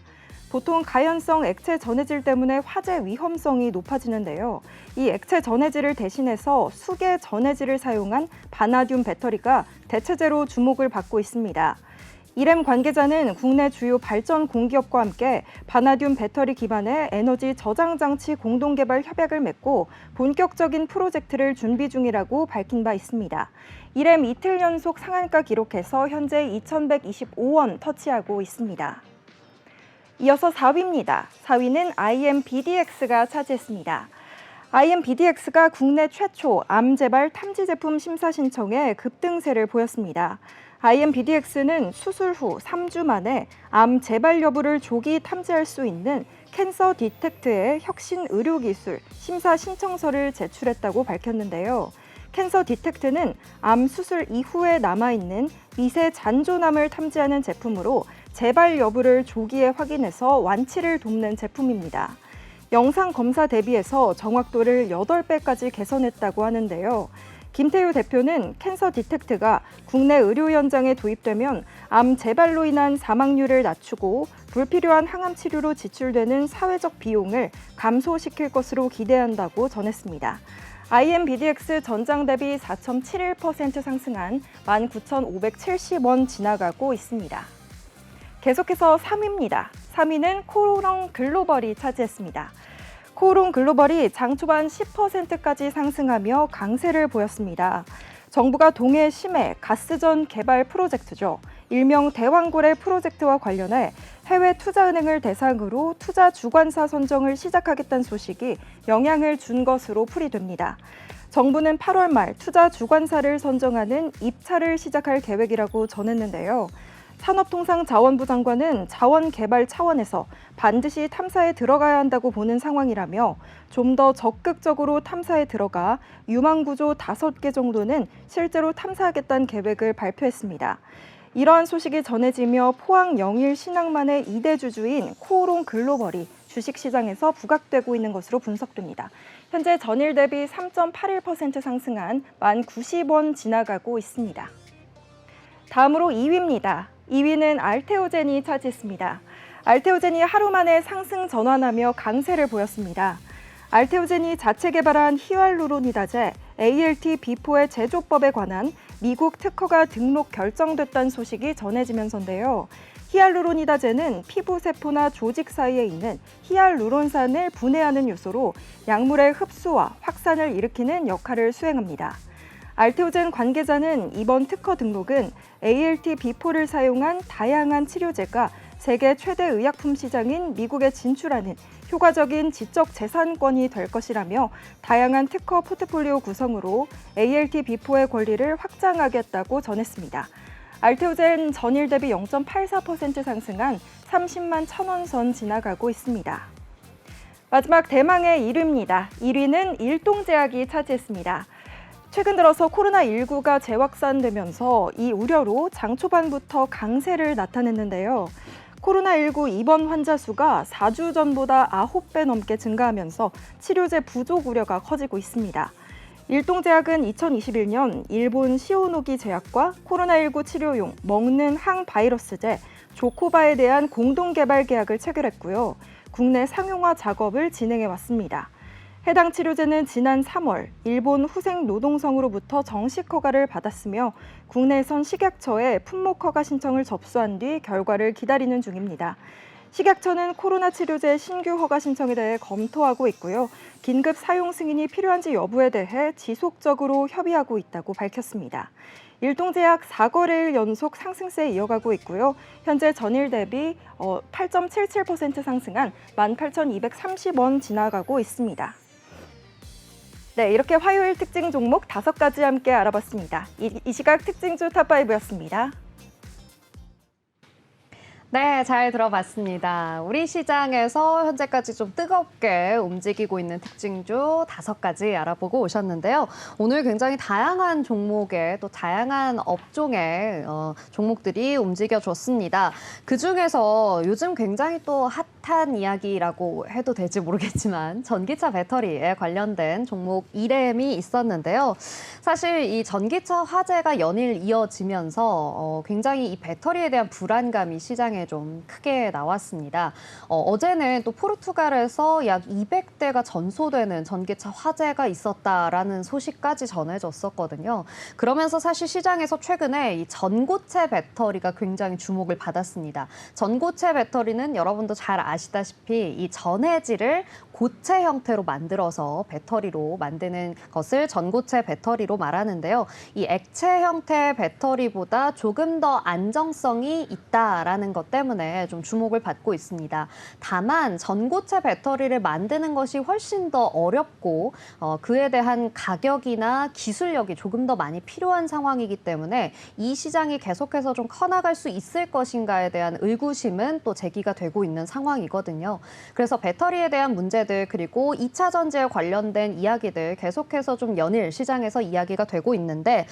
보통 가연성 액체 전해질 때문에 화재 위험성이 높아지는데요. 이 액체 전해질을 대신해서 수계 전해질을 사용한 바나듐 배터리가 대체제로 주목을 받고 있습니다. 이렘 관계자는 국내 주요 발전 공기업과 함께 바나듐 배터리 기반의 에너지 저장 장치 공동 개발 협약을 맺고 본격적인 프로젝트를 준비 중이라고 밝힌 바 있습니다. 이렘 이틀 연속 상한가 기록해서 현재 2,125원 터치하고 있습니다. 이어서 4위입니다. 4위는 IMBDX가 차지했습니다. IMBDX가 국내 최초 암 재발 탐지 제품 심사 신청에 급등세를 보였습니다. IMBDX는 수술 후 3주 만에 암 재발 여부를 조기 탐지할 수 있는 캔서 디텍트의 혁신 의료기술 심사 신청서를 제출했다고 밝혔는데요. 캔서 디텍트는 암 수술 이후에 남아있는 미세 잔존암을 탐지하는 제품으로 재발 여부를 조기에 확인해서 완치를 돕는 제품입니다. 영상 검사 대비해서 정확도를 8배까지 개선했다고 하는데요. 김태유 대표는 캔서 디텍트가 국내 의료 현장에 도입되면 암 재발로 인한 사망률을 낮추고 불필요한 항암 치료로 지출되는 사회적 비용을 감소시킬 것으로 기대한다고 전했습니다. IMBDX 전장 대비 4.71% 상승한 19,570원 지나가고 있습니다. 계속해서 3위입니다. 3위는 코오롱 글로벌이 차지했습니다. 코오롱 글로벌이 장 초반 10%까지 상승하며 강세를 보였습니다. 정부가 동해 심해 가스전 개발 프로젝트죠. 일명 대왕고래 프로젝트와 관련해 해외 투자은행을 대상으로 투자 주관사 선정을 시작하겠다는 소식이 영향을 준 것으로 풀이됩니다. 정부는 8월 말 투자 주관사를 선정하는 입찰을 시작할 계획이라고 전했는데요. 산업통상자원부 장관은 자원 개발 차원에서 반드시 탐사에 들어가야 한다고 보는 상황이라며 좀 더 적극적으로 탐사에 들어가 유망구조 5개 정도는 실제로 탐사하겠다는 계획을 발표했습니다. 이러한 소식이 전해지며 포항 영일 신항만의 2대 주주인 코오롱 글로벌이 주식시장에서 부각되고 있는 것으로 분석됩니다. 현재 전일 대비 3.81% 상승한 1090원 지나가고 있습니다. 다음으로 2위입니다. 2위는 알테오젠이 차지했습니다. 알테오젠이 하루 만에 상승 전환하며 강세를 보였습니다. 알테오젠이 자체 개발한 히알루로니다제 ALT-B4의 제조법에 관한 미국 특허가 등록 결정됐다는 소식이 전해지면서인데요. 히알루로니다제는 피부 세포나 조직 사이에 있는 히알루론산을 분해하는 요소로 약물의 흡수와 확산을 일으키는 역할을 수행합니다. 알테오젠 관계자는 이번 특허 등록은 ALT-B4를 사용한 다양한 치료제가 세계 최대 의약품 시장인 미국에 진출하는 효과적인 지적 재산권이 될 것이라며 다양한 특허 포트폴리오 구성으로 ALT-B4의 권리를 확장하겠다고 전했습니다. 알테오젠 전일 대비 0.84% 상승한 30만 1,000원 선 지나가고 있습니다. 마지막 대망의 1위입니다. 1위는 일동제약이 차지했습니다. 최근 들어서 코로나19가 재확산되면서 이 우려로 장 초반부터 강세를 나타냈는데요. 코로나19 입원 환자 수가 4주 전보다 9배 넘게 증가하면서 치료제 부족 우려가 커지고 있습니다. 일동제약은 2021년 일본 시오노기 제약과 코로나19 치료용 먹는 항바이러스제 조코바에 대한 공동 개발 계약을 체결했고요. 국내 상용화 작업을 진행해 왔습니다. 해당 치료제는 지난 3월 일본 후생노동성으로부터 정식 허가를 받았으며 국내에선 식약처에 품목 허가 신청을 접수한 뒤 결과를 기다리는 중입니다. 식약처는 코로나 치료제 신규 허가 신청에 대해 검토하고 있고요. 긴급 사용 승인이 필요한지 여부에 대해 지속적으로 협의하고 있다고 밝혔습니다. 일동제약 4거래일 연속 상승세 이어가고 있고요. 현재 전일 대비 8.77% 상승한 18,230원 지나가고 있습니다. 네, 이렇게 화요일 특징 종목 5가지 함께 알아봤습니다. 이 시각 특징주 탑5였습니다. 네, 잘 들어봤습니다. 우리 시장에서 현재까지 좀 뜨겁게 움직이고 있는 특징주 5가지 알아보고 오셨는데요. 오늘 굉장히 다양한 종목에 또 다양한 업종의 종목들이 움직여줬습니다. 그중에서 요즘 굉장히 또 핫한 이야기라고 해도 될지 모르겠지만 전기차 배터리에 관련된 종목 이렘이 있었는데요. 사실 이 전기차 화재가 연일 이어지면서 굉장히 이 배터리에 대한 불안감이 시장에 좀 크게 나왔습니다. 어제는 또 포르투갈에서 약 200대가 전소되는 전기차 화재가 있었다라는 소식까지 전해졌었거든요. 그러면서 사실 시장에서 최근에 이 전고체 배터리가 굉장히 주목을 받았습니다. 전고체 배터리는 여러분도 잘 아시다시피 이 전해질을 고체 형태로 만들어서 배터리로 만드는 것을 전고체 배터리로 말하는데요. 이 액체 형태 배터리보다 조금 더 안정성이 있다라는 것 때문에 좀 주목을 받고 있습니다. 다만 전고체 배터리를 만드는 것이 훨씬 더 어렵고 그에 대한 가격이나 기술력이 조금 더 많이 필요한 상황이기 때문에 이 시장이 계속해서 좀 커나갈 수 있을 것인가에 대한 의구심은 또 제기가 되고 있는 상황이고 상황이거든요. 그래서 배터리에 대한 문제들 그리고 2차 전지에 관련된 이야기들 계속해서 좀 연일 시장에서 이야기가 되고 있는데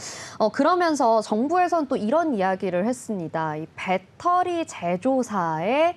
그러면서 정부에서는 또 이런 이야기를 했습니다. 이 배터리 제조사의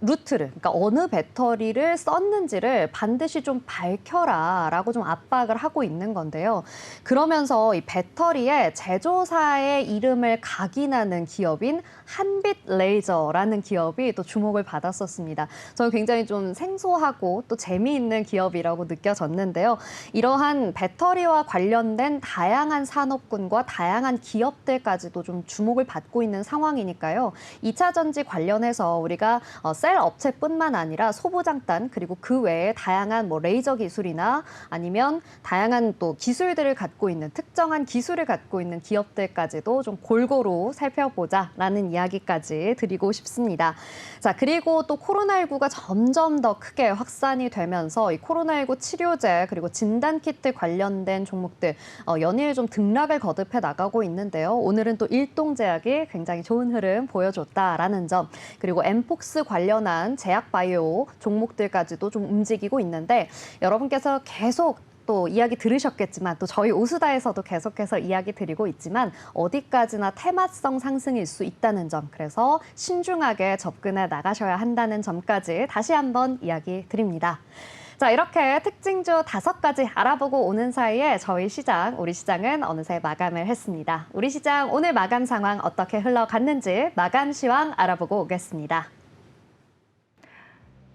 루트를, 그러니까 어느 배터리를 썼는지를 반드시 좀 밝혀라라고 좀 압박을 하고 있는 건데요. 그러면서 이 배터리의 제조사의 이름을 각인하는 기업인 한빛레이저라는 기업이 또 주목을 받았었습니다. 저는 굉장히 좀 생소하고 또 재미있는 기업이라고 느껴졌는데요. 이러한 배터리와 관련된 다양한 산업군과 다양한 기업들까지도 좀 주목을 받고 있는 상황이니까요. 2차 전지 관련해서 우리가 셀 업체뿐만 아니라 소부장단 그리고 그 외에 다양한 레이저 기술이나 아니면 다양한 또 기술들을 갖고 있는 특정한 기술을 갖고 있는 기업들까지도 좀 골고루 살펴보자라는 이야기까지 드리고 싶습니다. 자, 그리고 또 코로나19가 점점 더 크게 확산이 되면서 이 코로나19 치료제 그리고 진단키트 관련된 종목들 연일 좀 등락을 거듭해 나가고 있는데요. 오늘은 또 일동제약이 굉장히 좋은 흐름 보여줬다라는 점 그리고 엠폭스 관련한 제약바이오 종목들까지도 좀 움직이고 있는데 여러분께서 계속 또 이야기 들으셨겠지만 또 저희 오수다에서도 계속해서 이야기 드리고 있지만 어디까지나 테마성 상승일 수 있다는 점 그래서 신중하게 접근해 나가셔야 한다는 점까지 다시 한번 이야기 드립니다. 자, 이렇게 특징주 5가지 알아보고 오는 사이에 저희 시장, 우리 시장은 어느새 마감을 했습니다. 우리 시장 오늘 마감 상황 어떻게 흘러갔는지 마감 시황 알아보고 오겠습니다.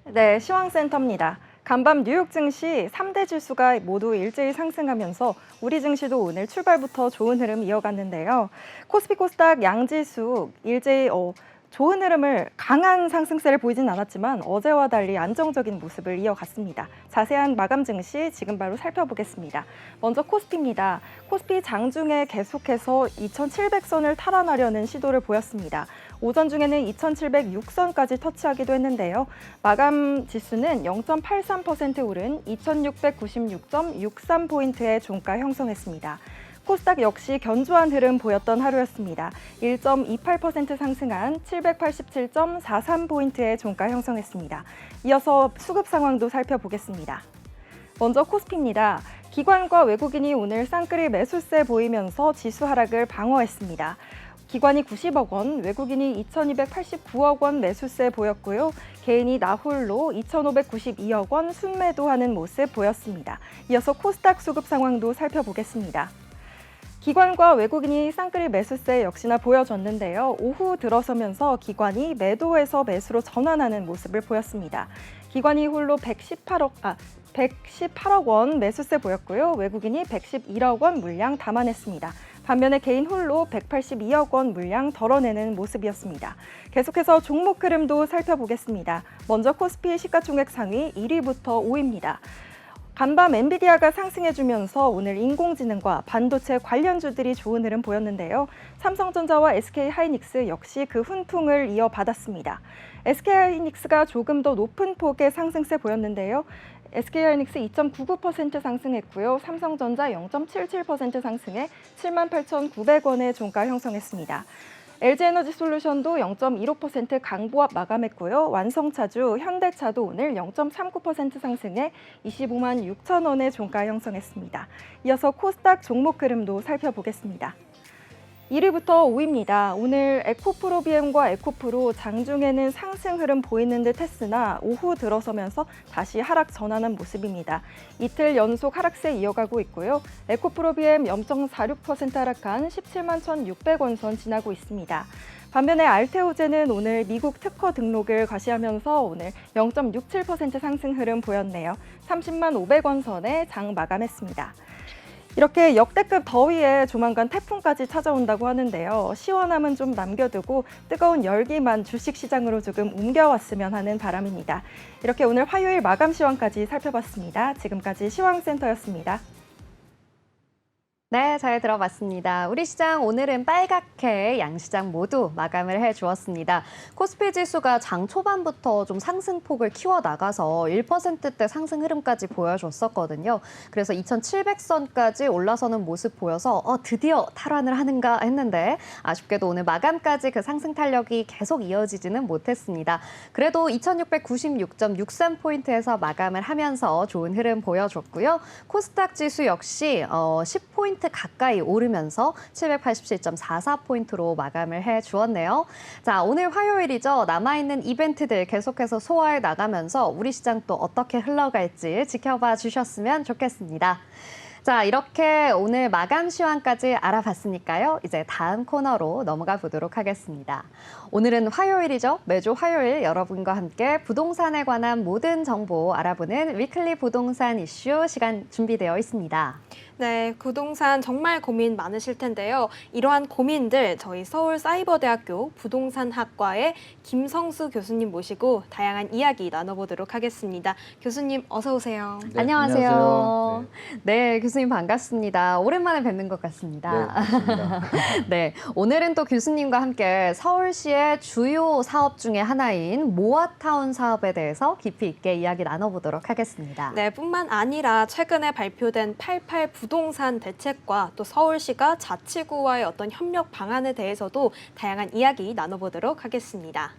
네, 시황센터입니다. 간밤 뉴욕 증시 3대 지수가 모두 일제히 상승하면서 우리 증시도 오늘 출발부터 좋은 흐름 이어갔는데요. 코스피 코스닥 양지수 일제히 좋은 흐름을 강한 상승세를 보이진 않았지만 어제와 달리 안정적인 모습을 이어갔습니다. 자세한 마감 증시 지금 바로 살펴보겠습니다. 먼저 코스피입니다. 코스피 장중에 계속해서 2,700선을 탈환하려는 시도를 보였습니다. 오전 중에는 2,706선까지 터치하기도 했는데요. 마감 지수는 0.83% 오른 2,696.63포인트의 종가 형성했습니다. 코스닥 역시 견조한 흐름 보였던 하루였습니다. 1.28% 상승한 787.43포인트의 종가 형성했습니다. 이어서 수급 상황도 살펴보겠습니다. 먼저 코스피입니다. 기관과 외국인이 오늘 쌍끌이 매수세 보이면서 지수 하락을 방어했습니다. 기관이 90억 원, 외국인이 2,289억 원 매수세 보였고요. 개인이 나홀로 2,592억 원 순매도하는 모습 보였습니다. 이어서 코스닥 수급 상황도 살펴보겠습니다. 기관과 외국인이 쌍끌이 매수세 역시나 보여줬는데요. 오후 들어서면서 기관이 매도에서 매수로 전환하는 모습을 보였습니다. 기관이 홀로 118억 원 매수세 보였고요. 외국인이 111억 원 물량 담아냈습니다. 반면에 개인 홀로 182억 원 물량 덜어내는 모습이었습니다. 계속해서 종목 흐름도 살펴보겠습니다. 먼저 코스피 시가총액 상위 1위부터 5위입니다. 간밤 엔비디아가 상승해주면서 오늘 인공지능과 반도체 관련주들이 좋은 흐름 보였는데요. 삼성전자와 SK하이닉스 역시 그 훈풍을 이어받았습니다. SK하이닉스가 조금 더 높은 폭의 상승세 보였는데요. SK하이닉스 2.99% 상승했고요. 삼성전자 0.77% 상승해 78,900원의 종가 형성했습니다. LG에너지솔루션도 0.15% 강보합 마감했고요. 완성차주 현대차도 오늘 0.39% 상승해 25만 6천 원의 종가 형성했습니다. 이어서 코스닥 종목 흐름도 살펴보겠습니다. 1위부터 5위입니다. 오늘 에코프로비엠과 에코프로 장중에는 상승 흐름 보이는 듯 했으나 오후 들어서면서 다시 하락 전환한 모습입니다. 이틀 연속 하락세 이어가고 있고요. 에코프로비엠 0.46% 하락한 17만 1,600원 선 지나고 있습니다. 반면에 알테오제는 오늘 미국 특허 등록을 과시하면서 오늘 0.67% 상승 흐름 보였네요. 30만 500원 선에 장 마감했습니다. 이렇게 역대급 더위에 조만간 태풍까지 찾아온다고 하는데요. 시원함은 좀 남겨두고 뜨거운 열기만 주식시장으로 조금 옮겨왔으면 하는 바람입니다. 이렇게 오늘 화요일 마감 시황까지 살펴봤습니다. 지금까지 시황센터였습니다. 네, 잘 들어봤습니다. 우리 시장 오늘은 빨갛게 양시장 모두 마감을 해주었습니다. 코스피 지수가 장 초반부터 좀 상승폭을 키워나가서 1%대 상승 흐름까지 보여줬었거든요. 그래서 2,700선까지 올라서는 모습 보여서 드디어 탈환을 하는가 했는데 아쉽게도 오늘 마감까지 그 상승 탄력이 계속 이어지지는 못했습니다. 그래도 2,696.63포인트에서 마감을 하면서 좋은 흐름 보여줬고요. 코스닥 지수 역시 10포인트 가까이 오르면서 787.44포인트로 마감을 해주었네요. 자, 오늘 화요일이죠. 남아있는 이벤트들 계속해서 소화해 나가면서 우리 시장 또 어떻게 흘러갈지 지켜봐 주셨으면 좋겠습니다. 자, 이렇게 오늘 마감 시황까지 알아봤으니까요. 이제 다음 코너로 넘어가 보도록 하겠습니다. 오늘은 화요일이죠. 매주 화요일 여러분과 함께 부동산에 관한 모든 정보 알아보는 위클리 부동산 이슈 시간 준비되어 있습니다. 네, 부동산 정말 고민 많으실 텐데요. 이러한 고민들 저희 서울사이버대학교 부동산학과의 김성수 교수님 모시고 다양한 이야기 나눠보도록 하겠습니다. 교수님 어서 오세요. 네, 안녕하세요. 네, 교수님 반갑습니다. 오랜만에 뵙는 것 같습니다. 네, 맞습니다. 네, 오늘은 또 교수님과 함께 서울시의 주요 사업 중에 하나인 모아타운 사업에 대해서 깊이 있게 이야기 나눠보도록 하겠습니다. 네, 뿐만 아니라 최근에 발표된 88 부동산 대책과 또 서울시가 자치구와의 어떤 협력 방안에 대해서도 다양한 이야기 나눠보도록 하겠습니다.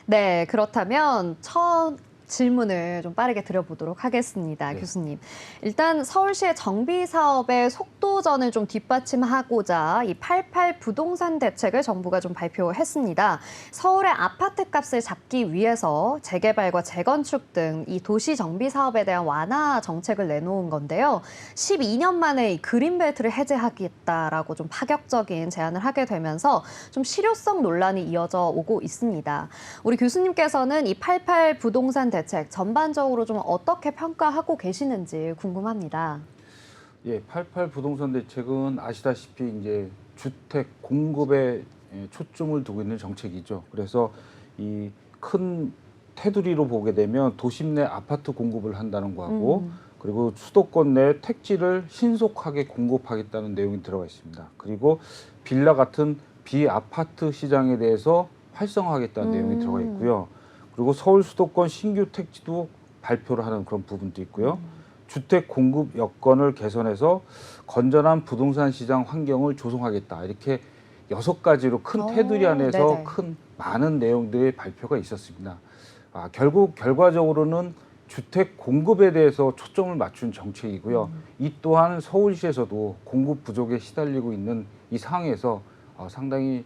네, 그렇다면 첫 질문을 좀 빠르게 드려보도록 하겠습니다. 네. 교수님. 일단 서울시의 정비 사업의 속도전을 좀 뒷받침하고자 이 88 부동산 대책을 정부가 좀 발표했습니다. 서울의 아파트 값을 잡기 위해서 재개발과 재건축 등 이 도시 정비 사업에 대한 완화 정책을 내놓은 건데요. 12년 만에 이 그린벨트를 해제하겠다라고 좀 파격적인 제안을 하게 되면서 좀 실효성 논란이 이어져 오고 있습니다. 우리 교수님께서는 이 88 부동산 대책 전반적으로 좀 어떻게 평가하고 계시는지 궁금합니다. 예, 88 부동산 대책은 아시다시피 이제 주택 공급에 초점을 두고 있는 정책이죠. 그래서 이 큰 테두리로 보게 되면 도심 내 아파트 공급을 한다는 거하고 그리고 수도권 내 택지를 신속하게 공급하겠다는 내용이 들어가 있습니다. 그리고 빌라 같은 비아파트 시장에 대해서 활성화하겠다는 내용이 들어가 있고요. 그리고 서울 수도권 신규 택지도 발표를 하는 그런 부분도 있고요. 주택 공급 여건을 개선해서 건전한 부동산 시장 환경을 조성하겠다. 이렇게 6가지로 큰 테두리 안에서 네네. 큰 많은 내용들의 발표가 있었습니다. 결국 결과적으로는 주택 공급에 대해서 초점을 맞춘 정책이고요. 이 또한 서울시에서도 공급 부족에 시달리고 있는 이 상황에서 상당히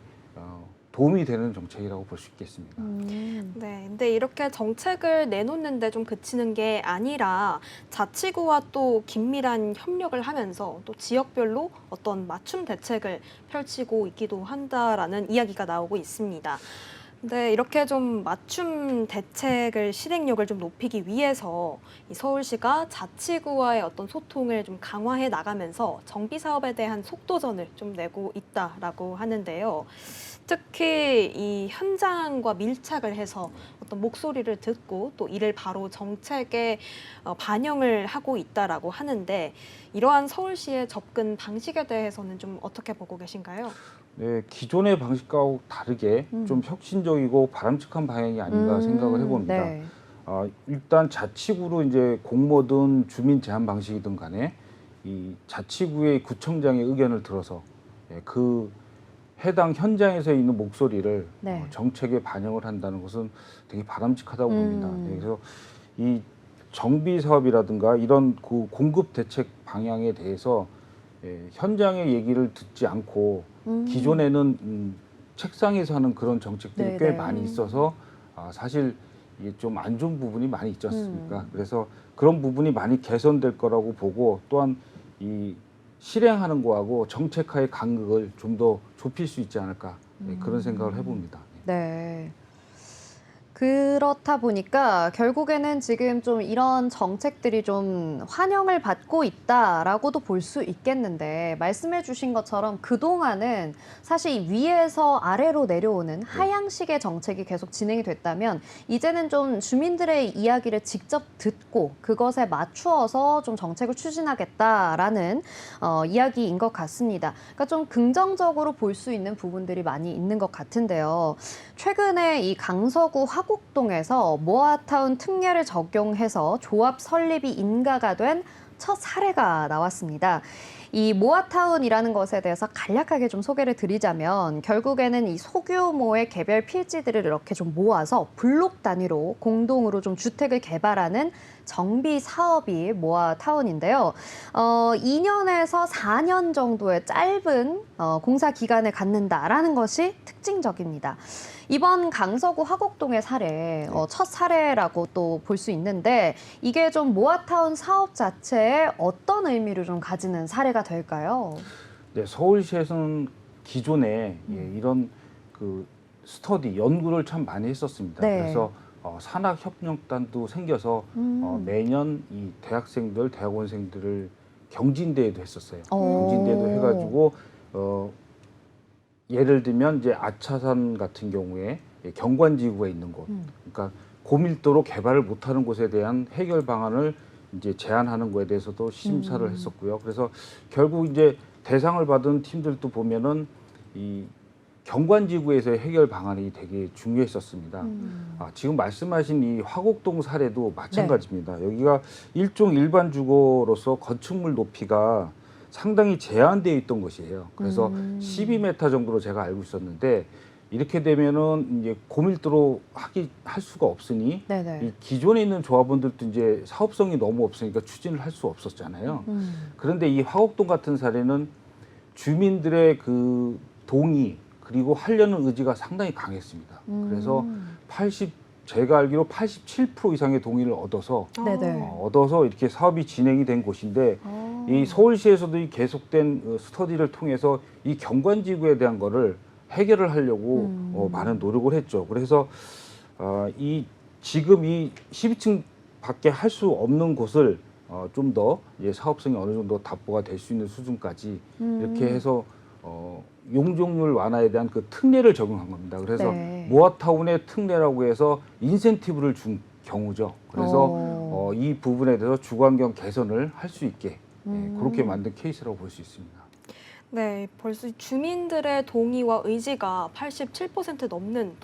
도움이 되는 정책이라고 볼 수 있겠습니다. 네, 근데 이렇게 정책을 내놓는데 좀 그치는 게 아니라 자치구와 또 긴밀한 협력을 하면서 또 지역별로 어떤 맞춤 대책을 펼치고 있기도 한다라는 이야기가 나오고 있습니다. 근데 이렇게 좀 맞춤 대책을 실행력을 좀 높이기 위해서 이 서울시가 자치구와의 어떤 소통을 좀 강화해 나가면서 정비 사업에 대한 속도전을 좀 내고 있다라고 하는데요. 특히 이 현장과 밀착을 해서 어떤 목소리를 듣고 또 이를 바로 정책에 반영을 하고 있다라고 하는데 이러한 서울시의 접근 방식에 대해서는 좀 어떻게 보고 계신가요? 네, 기존의 방식과는 다르게 좀 혁신적이고 바람직한 방향이 아닌가 생각을 해봅니다. 네. 일단 자치구로 이제 공모든 주민 제한 방식이든 간에 이 자치구의 구청장의 의견을 들어서 그 해당 현장에서 있는 목소리를 네. 정책에 반영을 한다는 것은 되게 바람직하다고 봅니다. 그래서 이 정비 사업이라든가 이런 그 공급 대책 방향에 대해서 현장의 얘기를 듣지 않고 기존에는 책상에서 하는 그런 정책들이 꽤 네네. 많이 있어서 사실 이게 좀 안 좋은 부분이 많이 있지 않습니까? 그래서 그런 부분이 많이 개선될 거라고 보고 또한 이 실행하는 거하고 정책화의 간극을 좀 더 좁힐 수 있지 않을까 그런 생각을 해봅니다. 네. 그렇다 보니까 결국에는 지금 좀 이런 정책들이 좀 환영을 받고 있다라고도 볼 수 있겠는데 말씀해 주신 것처럼 그동안은 사실 위에서 아래로 내려오는 하향식의 정책이 계속 진행이 됐다면 이제는 좀 주민들의 이야기를 직접 듣고 그것에 맞추어서 좀 정책을 추진하겠다라는 이야기인 것 같습니다. 그러니까 좀 긍정적으로 볼 수 있는 부분들이 많이 있는 것 같은데요. 최근에 이 강서구 화곡동에서 모아타운 특례를 적용해서 조합 설립이 인가가 된 첫 사례가 나왔습니다. 이 모아타운이라는 것에 대해서 간략하게 좀 소개를 드리자면 결국에는 이 소규모의 개별 필지들을 이렇게 좀 모아서 블록 단위로 공동으로 좀 주택을 개발하는 정비 사업이 모아타운인데요. 2년에서 4년 정도의 짧은 공사 기간을 갖는다라는 것이 특징적입니다. 이번 강서구 화곡동의 사례, 첫 사례라고 또 볼 수 있는데 이게 좀 모아타운 사업 자체에 어떤 의미를 좀 가지는 사례가 될까요? 네, 서울시에서는 기존에 이런 그 스터디, 연구를 참 많이 했었습니다. 네. 그래서 산학협력단도 생겨서 매년 이 대학생들, 대학원생들을 경진대회도 했었어요. 경진대회도 해가지고 예를 들면 이제 아차산 같은 경우에 경관지구가 있는 곳, 그러니까 고밀도로 개발을 못하는 곳에 대한 해결 방안을 이제 제안하는 거에 대해서도 심사를 했었고요. 그래서 결국 이제 대상을 받은 팀들도 보면은 이 경관지구에서의 해결 방안이 되게 중요했었습니다. 지금 말씀하신 이 화곡동 사례도 마찬가지입니다. 여기가 일종 일반 주거로서 건축물 높이가 상당히 제한되어 있던 것이에요. 그래서 12m 정도로 제가 알고 있었는데 이렇게 되면은 이제 고밀도로 할 수가 없으니 네네. 이 기존에 있는 조합원들도 이제 사업성이 너무 없으니까 추진을 할 수 없었잖아요. 그런데 이 화곡동 같은 사례는 주민들의 그 동의 그리고 하려는 의지가 상당히 강했습니다. 그래서 제가 알기로 87% 이상의 동의를 얻어서 네네. 얻어서 이렇게 사업이 진행이 된 곳인데 이 서울시에서도 이 계속된 스터디를 통해서 이 경관지구에 대한 거를 해결을 하려고 많은 노력을 했죠. 그래서 지금 이 12층 밖에 할 수 없는 곳을 좀 더 사업성이 어느 정도 답보가 될 수 있는 수준까지 이렇게 해서 용적률 완화에 대한 그 특례를 적용한 겁니다. 그래서 네. 모아타운의 특례라고 해서 인센티브를 준 경우죠. 그래서 이 부분에 대해서 주거환경 개선을 할 수 있게 그렇게 만든 케이스라고 볼 수 있습니다. 네, 벌써 주민들의 동의와 의지가 87% 넘는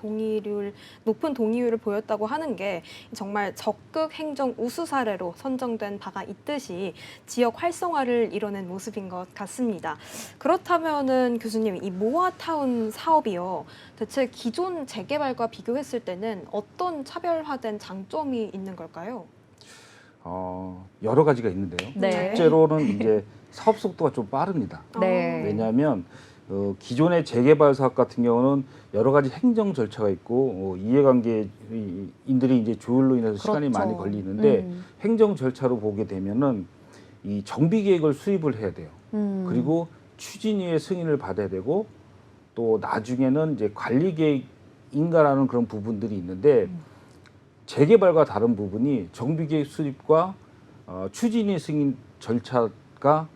높은 동의율을 보였다고 하는 게 정말 적극 행정 우수 사례로 선정된 바가 있듯이 지역 활성화를 이뤄낸 모습인 것 같습니다. 그렇다면은 교수님, 이 모아타운 사업이요, 대체 기존 재개발과 비교했을 때는 어떤 차별화된 장점이 있는 걸까요? 여러 가지가 있는데요. 네. 첫째로는 이제 사업 속도가 좀 빠릅니다. 네. 왜냐하면 기존의 재개발 사업 같은 경우는 여러 가지 행정 절차가 있고 이해관계인들이 이제 조율로 인해서 시간이 그렇죠. 많이 걸리는데 행정 절차로 보게 되면은 이 정비 계획을 수립을 해야 돼요. 그리고 추진위의 승인을 받아야 되고 또 나중에는 이제 관리 계획인가라는 그런 부분들이 있는데 재개발과 다른 부분이 정비 계획 수립과 추진위 승인 절차가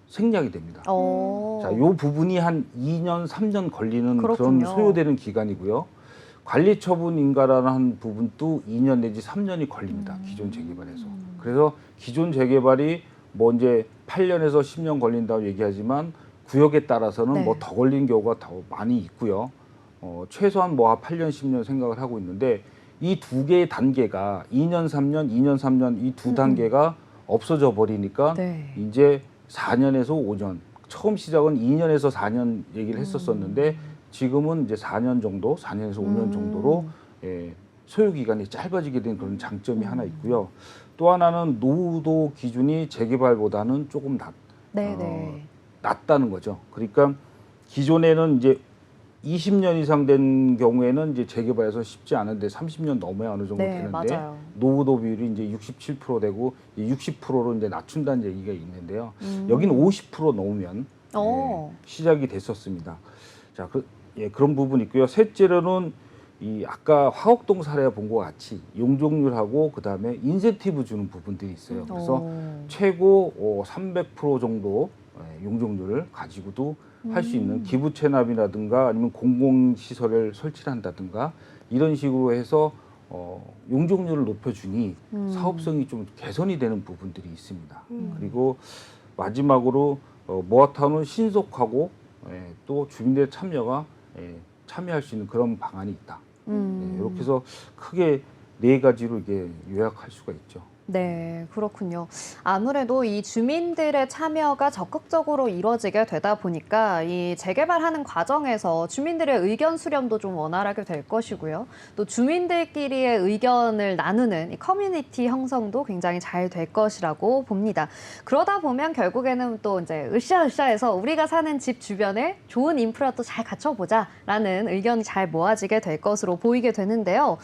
생략이 됩니다. 자, 요 부분이 한 2년, 3년 걸리는 그렇군요. 그런 소요되는 기간이고요. 관리 처분 인가라는 부분도 2년 내지 3년이 걸립니다. 기존 재개발에서. 그래서 기존 재개발이 뭐 이제 8년에서 10년 걸린다고 얘기하지만 구역에 따라서는 네. 뭐 더 걸린 경우가 더 많이 있고요. 최소한 뭐 8년, 10년 생각을 하고 있는데 이 두 개의 단계가 2년, 3년, 2년, 3년 이 두 단계가 없어져 버리니까 네. 이제 4년에서 5년. 처음 시작은 2년에서 4년 얘기를 했었었는데 지금은 이제 4년 정도, 4년에서 5년 정도로 소요 기간이 짧아지게 된 그런 장점이 하나 있고요. 또 하나는 노후도 기준이 재개발보다는 조금 낮다는 거죠. 그러니까 기존에는 이제 20년 이상 된 경우에는 이제 재개발에서 쉽지 않은데 30년 넘어야 어느 정도 네, 되는데 맞아요. 노후도 비율이 이제 67% 되고 60%로 이제 낮춘다는 얘기가 있는데요. 여기는 50% 넘으면 시작이 됐었습니다. 자, 그런 부분이 있고요. 셋째로는 이 아까 화곡동 사례 본 것 같이 용적률하고 그다음에 인센티브 주는 부분들이 있어요. 그래서 최고 300% 정도 용적률을 가지고도 할 수 있는 기부 체납이라든가 아니면 공공시설을 설치를 한다든가 이런 식으로 해서 용적률을 높여주니 사업성이 좀 개선이 되는 부분들이 있습니다. 그리고 마지막으로 모아타운은 신속하고 또 주민들의 참여가 참여할 수 있는 그런 방안이 있다. 이렇게 해서 크게 4가지로 이게 요약할 수가 있죠. 네, 그렇군요. 아무래도 이 주민들의 참여가 적극적으로 이루어지게 되다 보니까 이 재개발하는 과정에서 주민들의 의견 수렴도 좀 원활하게 될 것이고요. 또 주민들끼리의 의견을 나누는 이 커뮤니티 형성도 굉장히 잘 될 것이라고 봅니다. 그러다 보면 결국에는 또 이제 으쌰으쌰해서 우리가 사는 집 주변에 좋은 인프라도 잘 갖춰보자라는 의견이 잘 모아지게 될 것으로 보이게 되는데요.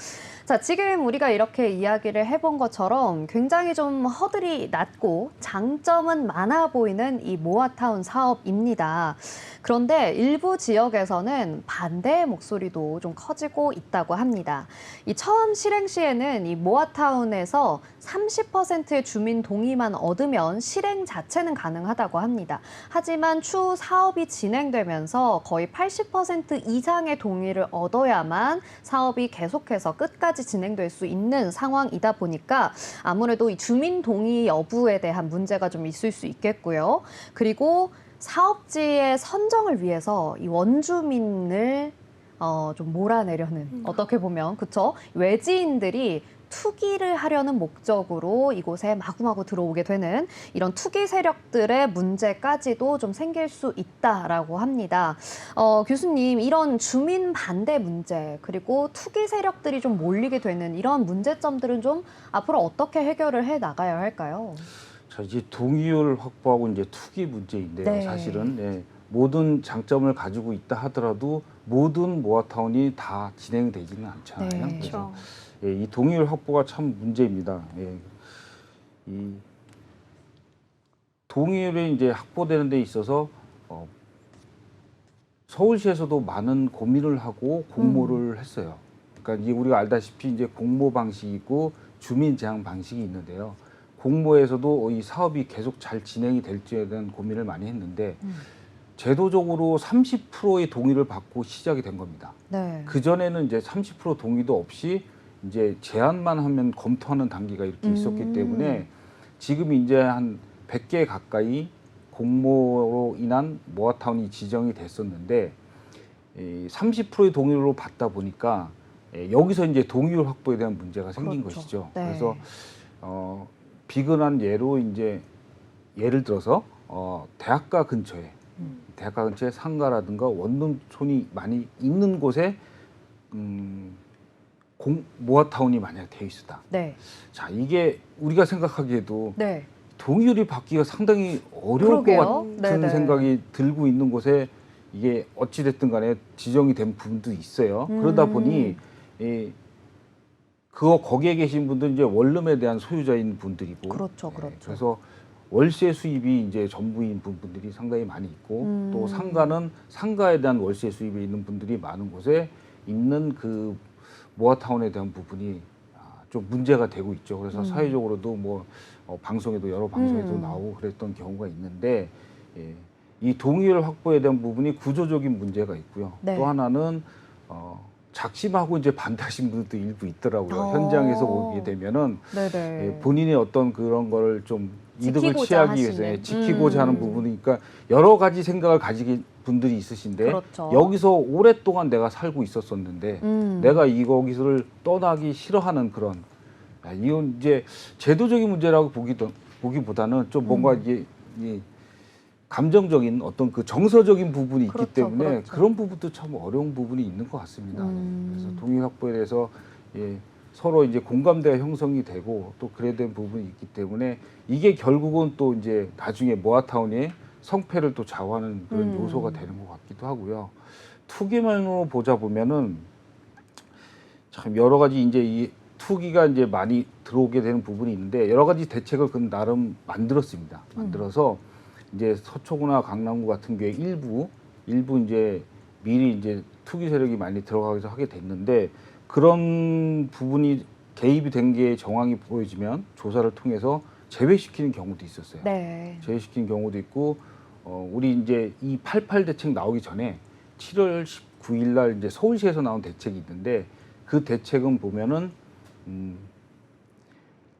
자, 지금 우리가 이렇게 이야기를 해본 것처럼 굉장히 좀 허들이 낮고 장점은 많아 보이는 이 모아타운 사업입니다. 그런데 일부 지역에서는 반대의 목소리도 좀 커지고 있다고 합니다. 이 처음 실행 시에는 이 모아타운에서 30%의 주민 동의만 얻으면 실행 자체는 가능하다고 합니다. 하지만 추후 사업이 진행되면서 거의 80% 이상의 동의를 얻어야만 사업이 계속해서 끝까지 진행될 수 있는 상황이다 보니까 아무래도 이 주민 동의 여부에 대한 문제가 좀 있을 수 있겠고요. 그리고 사업지의 선정을 위해서 이 원주민을 좀 몰아내려는 어떻게 보면 그렇죠? 외지인들이 투기를 하려는 목적으로 이곳에 마구마구 들어오게 되는 이런 투기 세력들의 문제까지도 좀 생길 수 있다라고 합니다. 교수님, 이런 주민 반대 문제 그리고 투기 세력들이 좀 몰리게 되는 이런 문제점들은 좀 앞으로 어떻게 해결을 해 나가야 할까요? 자, 이제 동의율 확보하고 이제 투기 문제인데요. 네. 사실은 모든 장점을 가지고 있다 하더라도 모든 모아타운이 다 진행되지는 않잖아요. 네. 그래서 그렇죠. 이 동의율 확보가 참 문제입니다. 이 동의율이 이제 확보되는 데 있어서 서울시에서도 많은 고민을 하고 공모를 했어요. 그러니까 이제 우리가 알다시피 이제 공모 방식이고 주민 제한 방식이 있는데요. 공모에서도 이 사업이 계속 잘 진행이 될지에 대한 고민을 많이 했는데 제도적으로 30%의 동의를 받고 시작이 된 겁니다. 네. 그전에는 이제 30% 동의도 없이 이제 제안만 하면 검토하는 단계가 이렇게 있었기 때문에 지금 이제 한 100개 가까이 공모로 인한 모아타운이 지정이 됐었는데 30%의 동의로 받다 보니까 여기서 이제 동의율 확보에 대한 문제가 생긴 그렇죠. 것이죠. 네. 그래서 비근한 예로 이제 예를 들어서 대학가 근처에 상가라든가 원룸촌이 많이 있는 곳에 모아타운이 만약 되어 있었다. 네. 자, 이게 우리가 생각하기에도 네. 동의율이 받기가 상당히 어려울 그러게요. 것 같은 네네. 생각이 들고 있는 곳에 이게 어찌됐든 간에 지정이 된 부분도 있어요. 그러다 보니 거기에 계신 분들은 이제 원룸에 대한 소유자인 분들이고 그렇죠, 그렇죠. 그래서 월세 수입이 이제 전부인 분들이 상당히 많이 있고 또 상가는 상가에 대한 월세 수입이 있는 분들이 많은 곳에 있는 그 모아타운에 대한 부분이 좀 문제가 되고 있죠. 그래서 사회적으로도 뭐 방송에도 여러 방송에도 나오고 그랬던 경우가 있는데 이 동의율 확보에 대한 부분이 구조적인 문제가 있고요. 네. 또 하나는 작심하고 이제 반대하신 분들도 일부 있더라고요. 현장에서 보게 되면은 네네. 본인의 어떤 그런 거를 좀 이득을 지키고자 취하기 위해서 하시는. 지키고자 하는 부분이니까 여러 가지 생각을 가지게 분들이 있으신데 그렇죠. 여기서 오랫동안 내가 살고 있었었는데 내가 거기서를 떠나기 싫어하는 그런 이건 이제 제도적인 문제라고 보기보다는 좀 뭔가 이게 감정적인 어떤 그 정서적인 부분이 있기 그렇죠, 때문에 그렇죠. 그런 부분도 참 어려운 부분이 있는 것 같습니다. 그래서 동의 확보에 대해서 서로 이제 공감대가 형성이 되고 또 그래야 되는 부분이 있기 때문에 이게 결국은 또 이제 나중에 모아타운의 성패를 또 좌우하는 그런 요소가 되는 것 같기도 하고요. 투기만으로 보자 보면은 참 여러 가지 이제 이 투기가 이제 많이 들어오게 되는 부분이 있는데 여러 가지 대책을 그 나름 만들었습니다. 만들어서 이제 서초구나 강남구 같은 경우에 일부 이제 미리 이제 투기 세력이 많이 들어가서 하게 됐는데 그런 부분이 개입이 된 게 정황이 보여지면 조사를 통해서 제외시키는 경우도 있었어요. 네. 제외시키는 경우도 있고 우리 이제 이 88 대책 나오기 전에 7월 19일 날 이제 서울시에서 나온 대책이 있는데 그 대책은 보면은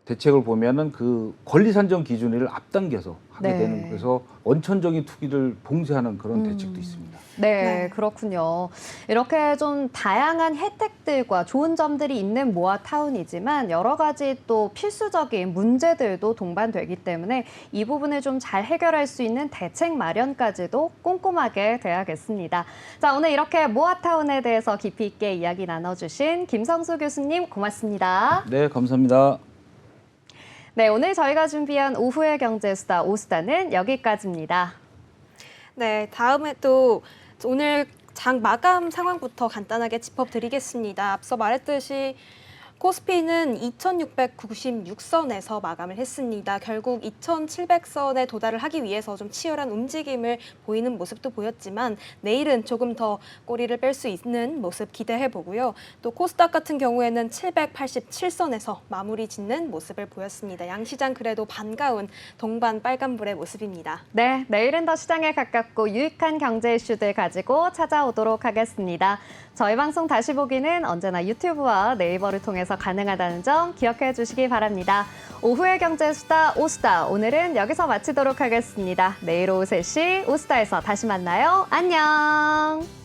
대책을 보면은 그 권리 산정 기준을 앞당겨서 하게 네. 되는 그래서 원천적인 투기를 봉쇄하는 그런 대책도 있습니다. 네, 네. 그렇군요. 이렇게 좀 다양한 혜택들과 좋은 점들이 있는 모아타운이지만 여러 가지 또 필수적인 문제들도 동반되기 때문에 이 부분을 좀 잘 해결할 수 있는 대책 마련까지도 꼼꼼하게 돼야겠습니다. 자, 오늘 이렇게 모아타운에 대해서 깊이 있게 이야기 나눠주신 김성수 교수님 고맙습니다. 네, 감사합니다. 네, 오늘 저희가 준비한 오후의 경제수다 오수다는 여기까지입니다. 네, 다음에 또 오늘 장 마감 상황부터 간단하게 짚어드리겠습니다. 앞서 말했듯이 코스피는 2,696선에서 마감을 했습니다. 결국 2,700선에 도달을 하기 위해서 좀 치열한 움직임을 보이는 모습도 보였지만 내일은 조금 더 꼬리를 뺄 수 있는 모습 기대해 보고요. 또 코스닥 같은 경우에는 787선에서 마무리 짓는 모습을 보였습니다. 양시장 그래도 반가운 동반 빨간불의 모습입니다. 네, 내일은 더 시장에 가깝고 유익한 경제 이슈들 가지고 찾아오도록 하겠습니다. 저희 방송 다시 보기는 언제나 유튜브와 네이버를 통해서 가능하다는 점 기억해 주시기 바랍니다. 오후의 경제수다 오수다 오늘은 여기서 마치도록 하겠습니다. 내일 오후 3시 오수다에서 다시 만나요. 안녕.